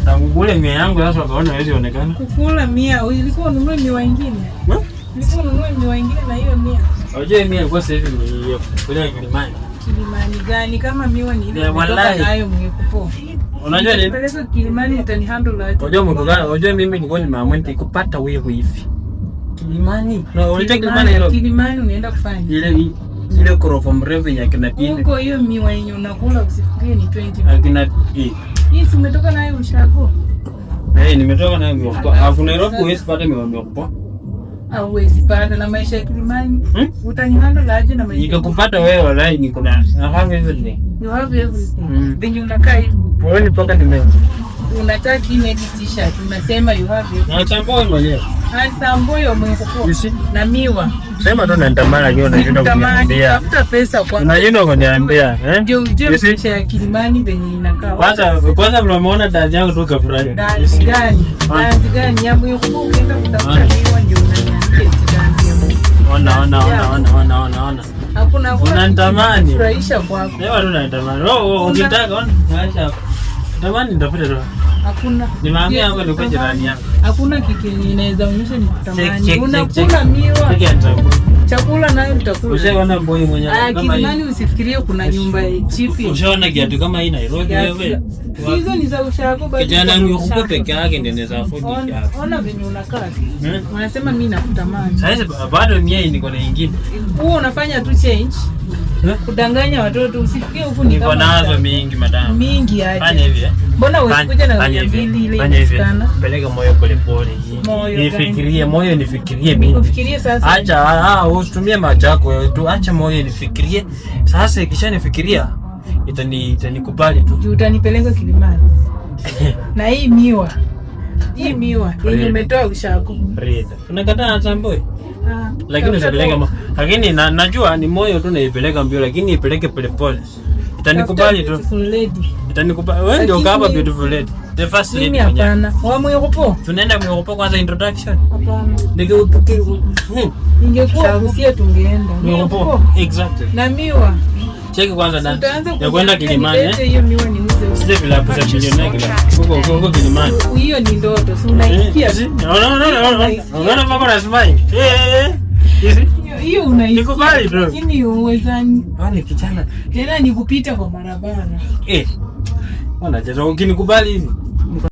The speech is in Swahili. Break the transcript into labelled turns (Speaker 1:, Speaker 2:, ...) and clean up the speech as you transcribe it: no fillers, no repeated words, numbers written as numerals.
Speaker 1: Takukule mia yangu sasa ukaona hawezi onekana.
Speaker 2: Kukula mia, ilikuwa ununue miwa ingine. Ilikuwa ununue miwa ingine na hiyo mia.
Speaker 1: Unajua mia ilikuwa sasa hivi ni hiyo. Kule Kilimani.
Speaker 2: Kilimani gani kama miwa ni ile
Speaker 1: kutoka
Speaker 2: nayo mngekupo.
Speaker 1: Unajua ni
Speaker 2: peleka Kilimani utanihandle aje.
Speaker 1: Unajua mtu gani? Unajua mimi nilikuwa nimeamua nikupata wewe hivi. Kilimani. Na unajua Kilimani hilo.
Speaker 2: Kilimani unaenda kufanya.
Speaker 1: Ile korofa mrefu ya kina pili.
Speaker 2: Huko hiyo miwa yenye unakula usifikirie ni 20.
Speaker 1: Akina hii.
Speaker 2: Hii umetoka nayo ushago.
Speaker 1: Nimetoka nayo miwa. Alafu Nairobi huwezi pata miwa kwa.
Speaker 2: Hauwezi pata na maisha ya Kilimani. Utanihandle aje na maisha.
Speaker 1: Nikakupata wewe walai niko na. I have everything.
Speaker 2: You have everything. Then unakaa hivi.
Speaker 1: Wewe mpaka nime.
Speaker 2: Unataka ile t-shirt unasema you have everything.
Speaker 1: Na chamboi mwenyewe.
Speaker 2: Samboyo mwenyewe na miwa.
Speaker 1: Sema tu natamani leo naenda kuniambia.
Speaker 2: Tafuta pesa kwa.
Speaker 1: Unajua kuniambia,
Speaker 2: Ndio maisha ya Kilimani venye inakaa.
Speaker 1: Kwanza unaona dazi yangu tu kafurahi.
Speaker 2: Dazi gani? Dazi gani? Yangu yuko ukienda kutafuta miwa ndio unaniambia dazi yangu. Ona. Hakuna
Speaker 1: unanitamani.
Speaker 2: Furahisha kwako.
Speaker 1: Leo tu natamani. Ukitaka ona. Acha. Tamani nitapata tu.
Speaker 2: Hakuna.
Speaker 1: Nimeambia hapo ni kwa jirani yangu.
Speaker 2: Hakuna kitu inaweza onyesha ni kutamani. Unakula miwa. Chakula nayo utakula.
Speaker 1: Ushaona boy mwenyewe
Speaker 2: kama hii. Kilimani usifikirie kuna nyumba chipi.
Speaker 1: Ushaona kiatu kama hii Nairobi wewe.
Speaker 2: Hizo ni za ushago bado.
Speaker 1: Kijana nguo peke yake ndio inaweza afford kiatu.
Speaker 2: Ona venye unakaa. Wanasema mimi nakutamani.
Speaker 1: Sasa bado mimi niko na nyingine.
Speaker 2: Huo unafanya tu change. Kudanganya watoto usifikie huko ni
Speaker 1: kama. Niko nazo mingi madam.
Speaker 2: Mingi aje.
Speaker 1: Fanya hivi
Speaker 2: Mbona usikuja na mbili ile
Speaker 1: sana? Peleka moyo pole pole. Nifikirie moyo nifikirie mimi.
Speaker 2: Ufikirie sasa.
Speaker 1: Acha usitumie macho yako wewe tu. Acha moyo nifikirie. Sasa ikishanifikiria itanikubali tu.
Speaker 2: Juu utanipeleka Kilimani. Na hii miwa. Hii miwa yenye umetoa ushago.
Speaker 1: Rida. Unakataa Samboi? Lakini usipeleke lakini najua ni moyo tu naipeleka mbio lakini ipeleke pole pole. Itanikubali tu. Itanikubali. Wewe ndio kama beautiful lady. The first lady mwenyewe.
Speaker 2: Mimi hapana. Wa Mweropo.
Speaker 1: Tunaenda Mweropo kwanza introduction.
Speaker 2: Hapana.
Speaker 1: Ndio
Speaker 2: ingekuwa usia tungeenda.
Speaker 1: Mweropo. Exactly.
Speaker 2: Na miwa.
Speaker 1: Cheki kwanza ndani. Ya kwenda Kilimani.
Speaker 2: Hiyo miwa ni uze.
Speaker 1: Sije bila pesa milioni kila. Huko Kilimani.
Speaker 2: Hiyo ni ndoto. Si unaisikia?
Speaker 1: Unaona mpaka na smile.
Speaker 2: Hiyo unaisikia.
Speaker 1: Nikubali bro.
Speaker 2: Lakini uwezani.
Speaker 1: Ni kijana.
Speaker 2: Tena nikupita kwa barabara.
Speaker 1: Ona je, ukinikubali hivi.